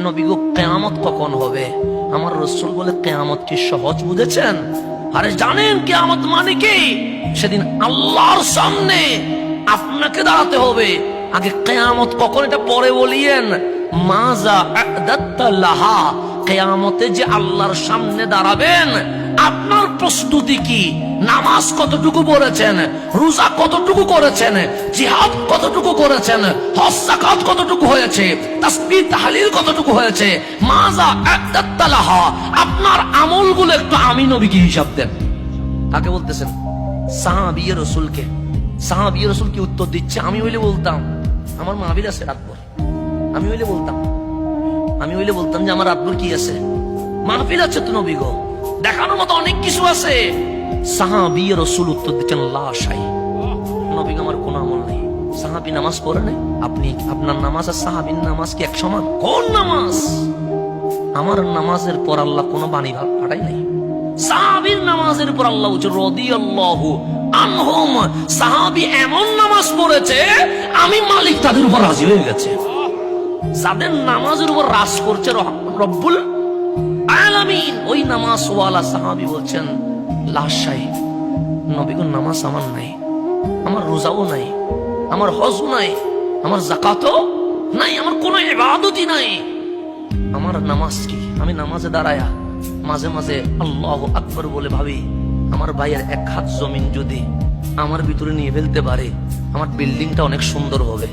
নবী গো কিয়ামত কখন হবে? আমার রাসূল বলে কিয়ামত কি সহজ বুঝেছেন? আরে জানেন কিয়ামত মানে কি? সেদিন আল্লাহর সামনে আপনাকে দাঁড়াতে হবে। আগে কিয়ামত কখন এটা পরে বলিয়েন। মাজা আ'দাত্তা লাহা, কিয়ামতে যে আল্লাহর সামনে দাঁড়াবেন আপনার প্রস্তুতি কি? নামাজ কতটুকু পড়েছেন, রোজা কতটুকু করেছেন, জিহাদ কতটুকু করেছেন, হজ যাকাত কতটুকু হয়েছে, তাসবিহ তাহলিল কতটুকু হয়েছে? মাজা আ'দাত্তা লাহা, আপনার আমলগুলো একটু আমি নবীকে হিসাব দেন। কাকে বলতেছেন? সাহাবী রাসূলকে। সাহাবী রাসূল কি উত্তর দিচ্ছে? আমি হইলে বলতাম আমার মাহফিল আছে রাতভর। আমি হইলে বলতাম যে আমার রাতভর কি আছে, মাহফিল আছে তো নবী গো, দেখানোর মতো অনেক কিছু আছে। সাহাবী রাসূল উত্তর দিচ্ছেন লা শাই, নবী গো আমার কোনো আমল নেই। সাহাবী নামাজ পড়ে নাই, আপনি আপনার নামাজ আর সাহাবীর নামাজ কি এক সমান? কোন নামাজ? আমার নামাজের পর আল্লাহ কোনো বাণী পাঠাই নাই। সাহাবীর নামাজের পর আল্লাহ বলছে রাদিয়াল্লাহু আনহুম, সাহাবী এমন নামাজ পড়েছে আমি মালিক তাদের উপর রাজি হয়ে গেছে। যাদের নামাজের উপর রাজ করছে রব্বুল আলামিন, ওই নামাজ ওয়ালা সাহাবী বলছেন লা শাই, নবী গো নামাজ আমার নাই, আমার রোজাও নাই, আমার হজ নাই, আমার যাকাতও নাই, আমার কোনো ইবাদতই নাই। আমার নামাজ কি? আমি নামাজে দাঁড়ায়া মাঝে মাঝে আল্লাহু আকবার বলে ভাবি আমার ভাইয়ের এক হাত জমিন যদি আমার ভিতরে নিয়ে ফেলতে পারে আমার বিল্ডিংটা অনেক সুন্দর হবে।